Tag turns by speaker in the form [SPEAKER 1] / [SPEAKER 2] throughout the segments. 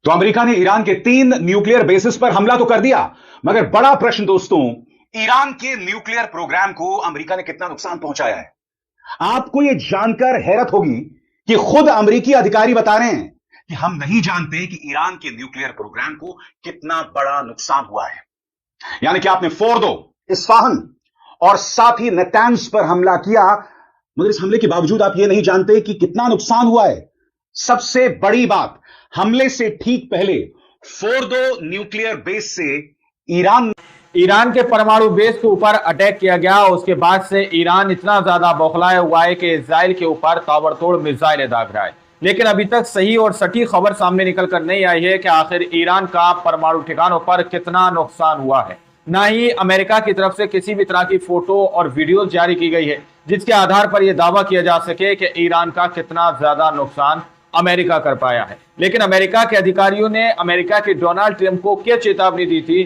[SPEAKER 1] तो अमेरिका ने ईरान के 3 न्यूक्लियर बेसिस पर हमला तो कर दिया, मगर बड़ा प्रश्न दोस्तों, ईरान के न्यूक्लियर प्रोग्राम को अमेरिका ने कितना नुकसान पहुंचाया है। आपको यह जानकर हैरत होगी कि खुद अमेरिकी अधिकारी बता रहे हैं कि हम नहीं जानते कि ईरान के न्यूक्लियर प्रोग्राम को कितना बड़ा नुकसान हुआ है। यानी कि आपने फोर्दो, इस्फाहान और साथ ही नेतान्स पर हमला किया, मगर इस हमले के बावजूद आप यह नहीं जानते कि कितना नुकसान हुआ है। सबसे बड़ी बात, हमले से ठीक पहले फोर्दो न्यूक्लियर बेस से
[SPEAKER 2] ईरान के परमाणु बेस के ऊपर अटैक किया गया। उसके बाद से ईरान इतना ज्यादा बौखलाया हुआ है कि इजराइल के ऊपर ताबड़तोड़ मिसाइलें दाग रहा है। लेकिन अभी तक सही और सटीक खबर सामने निकल कर नहीं आई है कि आखिर ईरान का परमाणु ठिकानों पर कितना नुकसान हुआ है। ना ही अमेरिका की तरफ से किसी भी तरह की फोटो और वीडियो जारी की गई है जिसके आधार पर यह दावा किया जा सके कि ईरान का कितना ज्यादा नुकसान अमेरिका कर पाया है। लेकिन अमेरिका के अधिकारियों ने अमेरिका के डोनाल्ड ट्रंप को क्या चेतावनी दी थी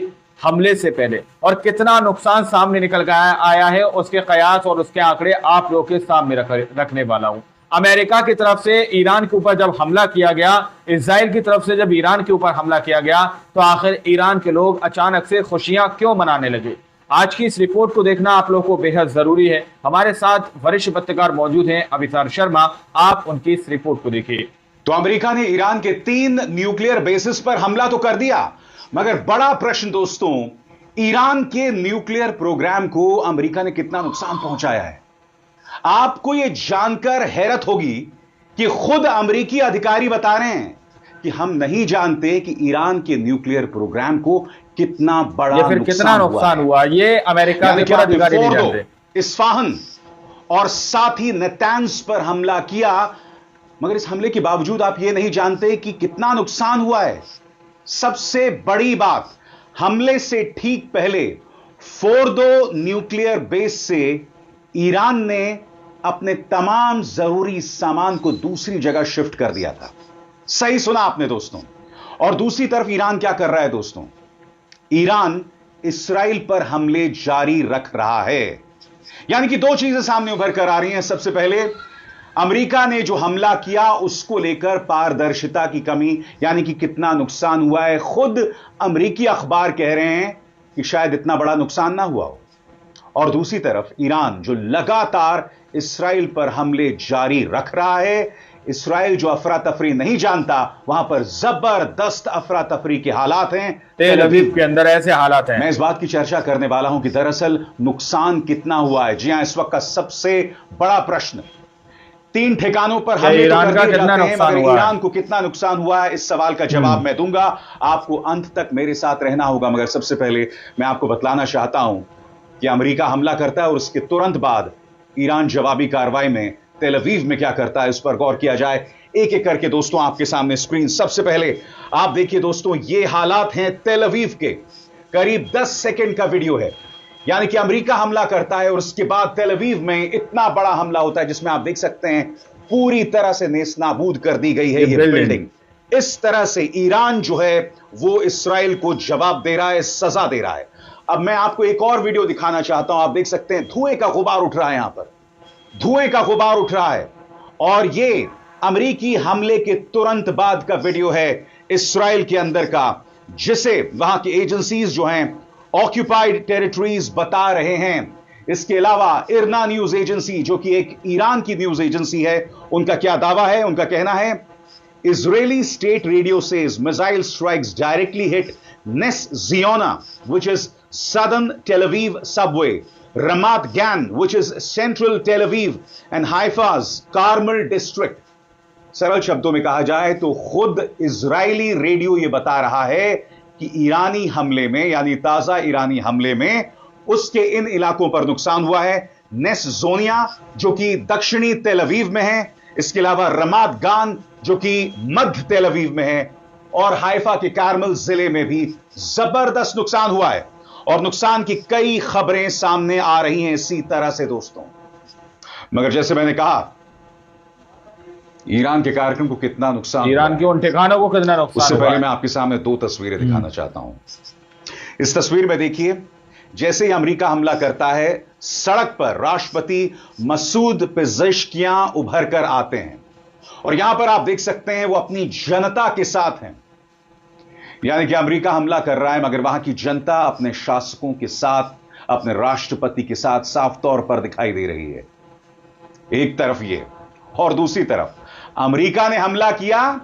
[SPEAKER 2] हमले से पहले और कितना नुकसान सामने निकल कर आया है, उसके कयास और उसके आंकड़े आप लोग के सामने रखने वाला हूं। अमेरिका की तरफ से ईरान के ऊपर जब हमला किया गया, इजराइल की तरफ से जब ईरान के ऊपर हमला किया गया, तो आखिर ईरान के लोग अचानक से खुशियां क्यों मनाने लगे। आज की इस रिपोर्ट को देखना आप लोगों को बेहद जरूरी है। हमारे साथ वरिष्ठ पत्रकार मौजूद हैं अभिसार शर्मा, आप उनकी इस रिपोर्ट को देखिए।
[SPEAKER 1] तो अमेरिका ने ईरान के 3 न्यूक्लियर बेसिस पर हमला तो कर दिया, मगर बड़ा प्रश्न दोस्तों, ईरान के न्यूक्लियर प्रोग्राम को अमेरिका ने कितना नुकसान पहुंचाया है। आपको यह जानकर हैरत होगी कि खुद अमेरिकी अधिकारी बता रहे हैं कि हम नहीं जानते कि ईरान के न्यूक्लियर प्रोग्राम को कितना बड़ा
[SPEAKER 2] नुकसान हुआ। ये अमेरिका के अधिकारी नहीं जानते।
[SPEAKER 1] इस्फाहान और साथ ही नेतान्स पर हमला किया, मगर इस हमले के बावजूद आप यह नहीं जानते कि कितना नुकसान हुआ है। सबसे बड़ी बात, हमले से ठीक पहले फोर्दो न्यूक्लियर बेस से ईरान ने अपने तमाम जरूरी सामान को दूसरी जगह शिफ्ट कर दिया था। सही सुना आपने दोस्तों। और दूसरी तरफ ईरान क्या कर रहा है दोस्तों, ईरान इस्राइल पर हमले जारी रख रहा है। यानी कि 2 चीजें सामने उभर कर आ रही हैं। सबसे पहले, अमेरिका ने जो हमला किया उसको लेकर पारदर्शिता की कमी, यानी कि कितना नुकसान हुआ है। खुद अमेरिकी अखबार कह रहे हैं कि शायद इतना बड़ा नुकसान ना हुआ हो। और दूसरी तरफ ईरान जो लगातार इस्राइल पर हमले जारी रख रहा है। इस्राइल जो अफरा तफरी नहीं जानता, वहां पर जबरदस्त अफरा तफरी के हालात हैं।
[SPEAKER 2] तेल अवीव के अंदर ऐसे हालात हैं।
[SPEAKER 1] मैं इस बात की चर्चा करने वाला हूं कि दरअसल नुकसान कितना हुआ है। जी हां, इस वक्त का सबसे बड़ा प्रश्न, 3 ठिकानों पर हमले तो कर दिए जाते हैं, मगर ईरान को कितना नुकसान हुआ है, इस सवाल का जवाब मैं दूंगा। आपको अंत तक मेरे साथ रहना होगा। मगर सबसे पहले मैं आपको बतलाना चाहता हूं कि अमेरिका हमला करता है और उसके तुरंत बाद ईरान जवाबी कार्रवाई में तेल अवीव में क्या करता है, उस पर गौर किया जाए। एक एक करके दोस्तों आपके सामने स्क्रीन। सबसे पहले आप देखिए दोस्तों, ये हालात हैं तेल अवीव के। करीब 10 सेकंड का वीडियो है। यानी कि अमेरिका हमला करता है और उसके बाद तेल अवीव में इतना बड़ा हमला होता है जिसमें आप देख सकते हैं पूरी तरह से नेस्तनाबूद कर दी गई है ये बिल्डिंग। इस तरह से ईरान जो है वो इस्राइल को जवाब दे रहा है, सजा दे रहा है। अब मैं आपको एक और वीडियो दिखाना चाहता हूं। आप देख सकते हैं धुएं का गुबार उठ रहा है, यहां पर धुएं का गुबार उठ रहा है। और ये अमेरिकी हमले के तुरंत बाद का वीडियो है इस्राइल के अंदर का, जिसे वहां की एजेंसीज जो हैं ऑक्यूपाइड टेरिटरीज बता रहे हैं। इसके अलावा इरना न्यूज एजेंसी, जो कि एक ईरान की न्यूज एजेंसी है, उनका क्या दावा है, उनका कहना है, Israeli state radio says missile strikes directly hit Ness Ziona which is southern Tel Aviv subway, Ramat Gan, which is central Tel Aviv, and Haifa's Carmel district. सरल शब्दों में कहा जाए तो खुद इजरायली रेडियो यह बता रहा है कि ईरानी हमले में, यानी ताजा ईरानी हमले में, उसके इन इलाकों पर नुकसान हुआ है। नेस जोनिया जो कि दक्षिणी तेल अवीव में है, इसके अलावा रमात गान जो कि मध्य तेल अवीव में है, और हाइफा के कार्मल जिले में भी जबरदस्त नुकसान हुआ है। और नुकसान की कई खबरें सामने आ रही हैं इसी तरह से दोस्तों। मगर जैसे मैंने कहा, ईरान के कार्यक्रम को कितना नुकसान,
[SPEAKER 2] ईरान के उन ठिकानों को कितना नुकसान,
[SPEAKER 1] उससे पहले मैं आपके सामने 2 तस्वीरें दिखाना चाहता हूं। इस तस्वीर में देखिए, जैसे ही अमेरिका हमला करता है, सड़क पर राष्ट्रपति मसूद पेजेश्कियां उभर कर आते हैं और यहां पर आप देख सकते हैं वो अपनी जनता के साथ हैं। यानी कि अमेरिका हमला कर रहा है, मगर वहां की जनता अपने शासकों के साथ, अपने राष्ट्रपति के साथ साफ तौर पर दिखाई दे रही है। एक तरफ ये, और दूसरी तरफ अमेरिका ने हमला किया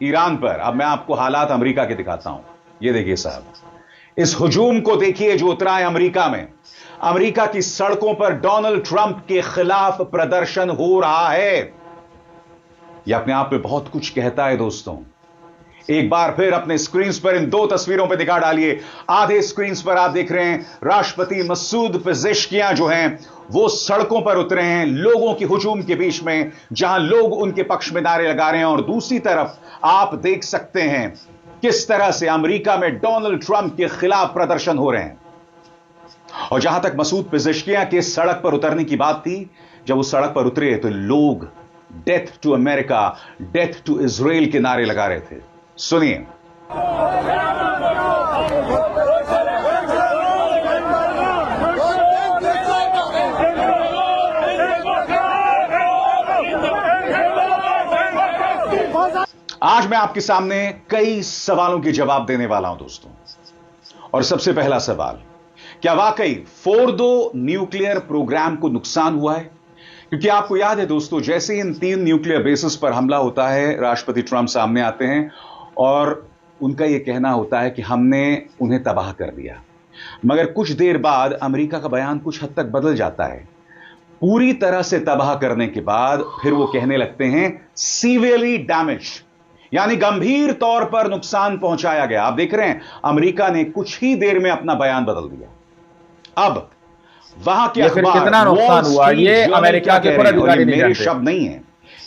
[SPEAKER 1] ईरान पर। अब मैं आपको हालात अमेरिका के दिखाता हूं। ये देखिए साहब, इस हुजूम को देखिए जो उतरा है अमेरिका में। अमेरिका की सड़कों पर डोनाल्ड ट्रंप के खिलाफ प्रदर्शन हो रहा है। यह अपने आप में बहुत कुछ कहता है दोस्तों। एक बार फिर अपने स्क्रीन पर इन दो तस्वीरों पर दिखा डालिए। आधे स्क्रीन पर आप देख रहे हैं राष्ट्रपति मसूद पेजेश्कियां जो हैं वो सड़कों पर उतरे हैं लोगों की हुजूम के बीच में, जहां लोग उनके पक्ष में नारे लगा रहे हैं। और दूसरी तरफ आप देख सकते हैं किस तरह से अमेरिका में डोनाल्ड ट्रंप के खिलाफ प्रदर्शन हो रहे हैं। और जहां तक मसूद पेजेश्कियां के सड़क पर उतरने की बात थी, जब वो सड़क पर उतरे तो लोग death to America, death to Israel के नारे लगा रहे थे। सुनिए। आज मैं आपके सामने कई सवालों के जवाब देने वाला हूं दोस्तों। और सबसे पहला सवाल, क्या वाकई फोर्दो न्यूक्लियर प्रोग्राम को नुकसान हुआ है? क्योंकि आपको याद है दोस्तों, जैसे इन 3 न्यूक्लियर बेसिस पर हमला होता है, राष्ट्रपति ट्रंप सामने आते हैं और उनका यह कहना होता है कि हमने उन्हें तबाह कर दिया। मगर कुछ देर बाद अमेरिका का बयान कुछ हद तक बदल जाता है। पूरी तरह से तबाह करने के बाद फिर वो कहने लगते हैं सीवियरली डैमेज, यानी गंभीर तौर पर नुकसान पहुंचाया गया। आप देख रहे हैं अमेरिका ने कुछ ही देर में अपना बयान बदल दिया। अब वहां के अखबार,
[SPEAKER 2] कितना नुकसान हुआ ये अमेरिका के
[SPEAKER 1] पदाधिकारी मेरे शब्द नहीं है,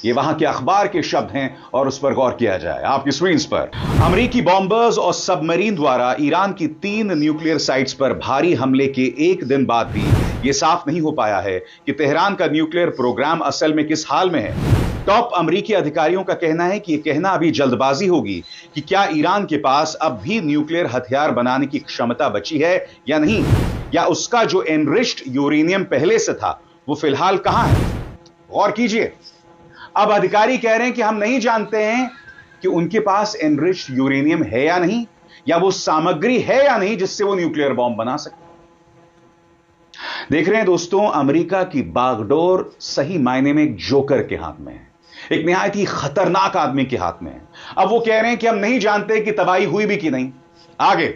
[SPEAKER 1] ये वहां के अखबार के शब्द हैं और उस पर गौर किया जाए। आपकी स्क्रीन पर अमेरिकी बॉम्बर्स और सबमरीन द्वारा ईरान की 3 न्यूक्लियर साइट्स पर भारी हमले के एक दिन बाद भी यह साफ नहीं हो पाया है कि तेहरान का न्यूक्लियर प्रोग्राम असल में किस हाल में है। टॉप अमेरिकी अधिकारियों का कहना है कि यह कहना अभी जल्दबाजी होगी कि क्या ईरान के पास अब भी न्यूक्लियर हथियार बनाने की क्षमता बची है या नहीं, या उसका जो एनरिच्ड यूरेनियम पहले से था वो फिलहाल कहां है। गौर कीजिए, अब अधिकारी कह रहे हैं कि हम नहीं जानते हैं कि उनके पास एनरिच्ड यूरेनियम है या नहीं, या वो सामग्री है या नहीं जिससे वो न्यूक्लियर बॉम्ब बना सकते। देख रहे हैं दोस्तों, अमेरिका की बागडोर सही मायने में एक जोकर के हाथ में है, एक निहायत ही खतरनाक आदमी के हाथ में है। अब वो कह रहे हैं कि हम नहीं जानते कि तबाही हुई भी कि नहीं। आगे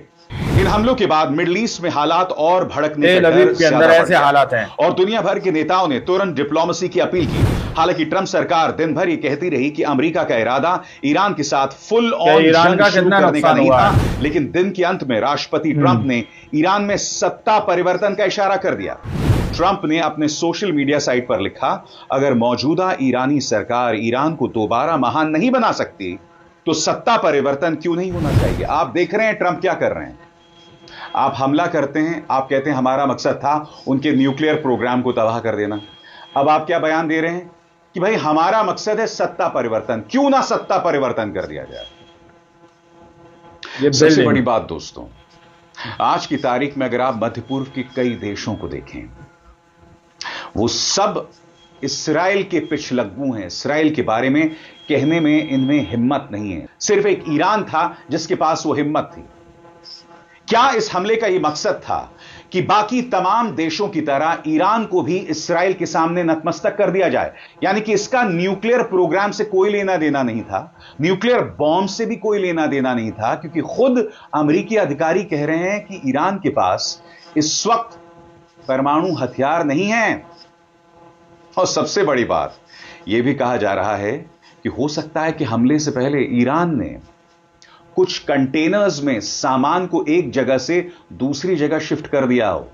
[SPEAKER 1] इन हमलों के बाद मिडिल ईस्ट में हालात और भड़कने
[SPEAKER 2] के अंदर ऐसे हालात हैं
[SPEAKER 1] और दुनिया भर के नेताओं ने तुरंत डिप्लोमेसी की अपील की। हालांकि ट्रंप सरकार दिन भर ये कहती रही कि अमेरिका का इरादा ईरान के साथ फुल ऑन जंग शुरू करने का नहीं था, लेकिन दिन के अंत में राष्ट्रपति ट्रंप ने ईरान में सत्ता परिवर्तन का इशारा कर दिया। ट्रंप ने अपने सोशल मीडिया साइट पर लिखा, अगर मौजूदा ईरानी सरकार ईरान को दोबारा महान नहीं बना सकती तो सत्ता परिवर्तन क्यों नहीं होना चाहिए। आप देख रहे हैं ट्रंप क्या कर रहे हैं। आप हमला करते हैं, आप कहते हैं हमारा मकसद था उनके न्यूक्लियर प्रोग्राम को तबाह कर देना। अब आप क्या बयान दे रहे हैं कि भाई हमारा मकसद है सत्ता परिवर्तन, क्यों ना सत्ता परिवर्तन कर दिया जाए। सबसे बड़ी बात दोस्तों, आज की तारीख में अगर आप मध्य पूर्व के कई देशों को देखें, वो सब इस्राएल के पिछलग्गू हैं। इस्राएल के बारे में कहने में इनमें हिम्मत नहीं है। सिर्फ एक ईरान था जिसके पास वो हिम्मत थी। क्या इस हमले का यह मकसद था कि बाकी तमाम देशों की तरह ईरान को भी इस्राएल के सामने नतमस्तक कर दिया जाए? यानी कि इसका न्यूक्लियर प्रोग्राम से कोई लेना देना नहीं था, न्यूक्लियर बॉम्ब से भी कोई लेना देना नहीं था, क्योंकि खुद अमेरिकी अधिकारी कह रहे हैं कि ईरान के पास इस वक्त परमाणु हथियार नहीं है। और सबसे बड़ी बात यह भी कहा जा रहा है कि हो सकता है कि हमले से पहले ईरान ने कुछ कंटेनर्स में सामान को एक जगह से दूसरी जगह शिफ्ट कर दिया हो।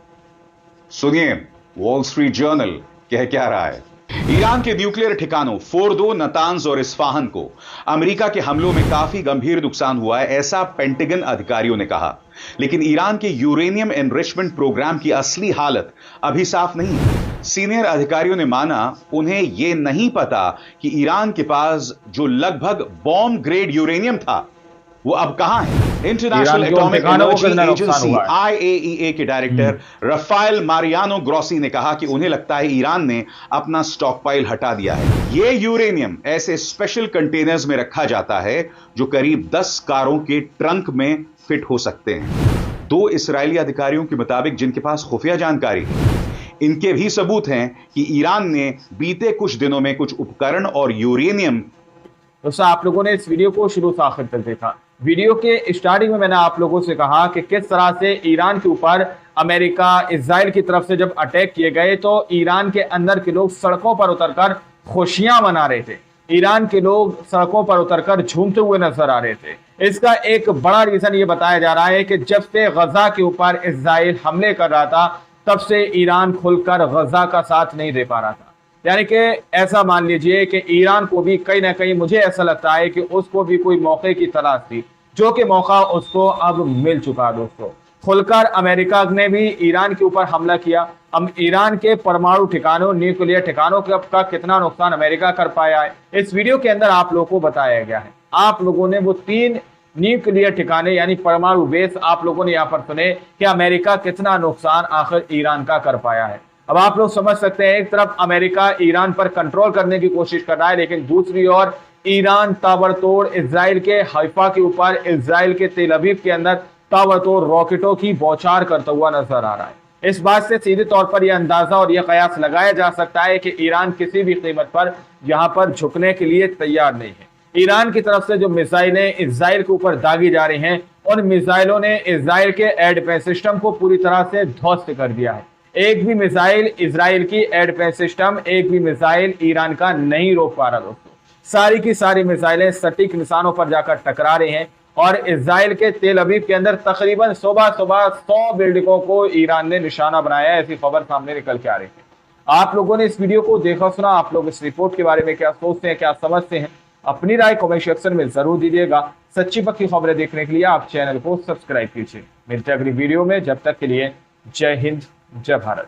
[SPEAKER 1] सुनिए, वॉल स्ट्रीट जर्नल कह क्या रहा है। ईरान के न्यूक्लियर ठिकानों फोर्दो, नतांज और इस्फाहान को अमेरिका के हमलों में काफी गंभीर नुकसान हुआ है, ऐसा पेंटागन अधिकारियों ने कहा। लेकिन ईरान के यूरेनियम एनरिचमेंट प्रोग्राम की असली हालत अभी साफ नहीं है। सीनियर अधिकारियों ने माना उन्हें यह नहीं पता कि ईरान के पास जो लगभग बॉम्ब ग्रेड यूरेनियम था वो अब कहां है? International atomic energy agency IAEA के डायरेक्टर राफेल मारियानो ग्रोसी ने कहा कि उन्हें लगता है ईरान ने अपना स्टॉकपाइल हटा दिया है। यह यूरेनियम ऐसे स्पेशल कंटेनर्स में रखा जाता है जो करीब 10 कारों के ट्रंक में फिट हो सकते हैं। 2 इस्राएली अधिकारियों के मुताबिक, जिनके पास खुफिया जानकारी है, इनके भी सबूत हैं कि ईरान ने बीते कुछ दिनों में कुछ उपकरण और यूरेनियम।
[SPEAKER 2] दोस्तों, आप लोगों ने इस वीडियो को शुरू से आखिर तक देखा। वीडियो के स्टार्टिंग में मैंने आप लोगों से कहा कि किस तरह से ईरान के ऊपर अमेरिका, इजराइल की तरफ से जब अटैक किए गए तो ईरान के अंदर के लोग सड़कों पर उतरकर खुशियां मना रहे थे। ईरान के लोग सड़कों पर उतरकर झूमते हुए नजर आ रहे थे। इसका एक बड़ा रीजन ये बताया जा रहा है कि जब से गजा के ऊपर इजराइल हमले कर रहा था, तब से ईरान खुलकर गजा का साथ नहीं दे पा रहा था। यानी कि ऐसा मान लीजिए कि ईरान को भी कहीं ना कहीं, मुझे ऐसा लगता है कि उसको भी कोई मौके की तलाश थी, जो कि मौका उसको अब मिल चुका। दोस्तों, खुलकर अमेरिका ने भी ईरान के ऊपर हमला किया। अब ईरान के परमाणु ठिकानों, न्यूक्लियर ठिकानों का कितना नुकसान अमेरिका कर पाया है, इस वीडियो के अंदर आप लोगों को बताया गया है। आप लोगों ने वो 3 न्यूक्लियर ठिकाने यानी परमाणु बेस आप लोगों ने यहां पर सुने कि अमेरिका कितना नुकसान आखिर ईरान का कर पाया है। अब आप लोग समझ सकते हैं, एक तरफ अमेरिका ईरान पर कंट्रोल करने की कोशिश कर रहा है, लेकिन दूसरी ओर ईरान ताबड़तोड़ इजराइल के हैफा के ऊपर, इजराइल के तेल अवीव के अंदर ताबड़तोड़ रॉकेटों की बौछार करता हुआ नजर आ रहा है। इस बात से सीधे तौर पर यह अंदाजा और यह कयास लगाया जा सकता है कि ईरान किसी भी कीमत पर यहां पर झुकने के लिए तैयार नहीं है। ईरान की तरफ से जो मिसाइलें इजराइल के ऊपर दागी जा रही हैं, उन मिसाइलों ने इजराइल के एयर डिफेंस सिस्टम को पूरी तरह से ध्वस्त कर दिया है। एक भी मिसाइल इजराइल की एयर डिफेंस सिस्टम, एक भी मिसाइल ईरान का नहीं रोक पा रहा। दोस्तों, सारी की सारी मिसाइलें सटीक निशानों पर जाकर टकरा रही हैं और इजराइल के तेल अवीव के अंदर तकरीबन सुबह 100 बिल्डिंगों को ईरान ने निशाना बनाया है, ऐसी खबर सामने निकल के आ रही है। आप लोगों ने इस वीडियो को देखा सुना, आप लोग इस रिपोर्ट के बारे में क्या सोचते हैं, क्या समझते हैं, अपनी राय कमेंट सेक्शन में जरूर दीजिएगा। सच्ची पक्की खबरें देखने के लिए आप चैनल को सब्सक्राइब कीजिए। मिलते हैं अगली वीडियो में, जब तक के लिए जय हिंद, जय भारत।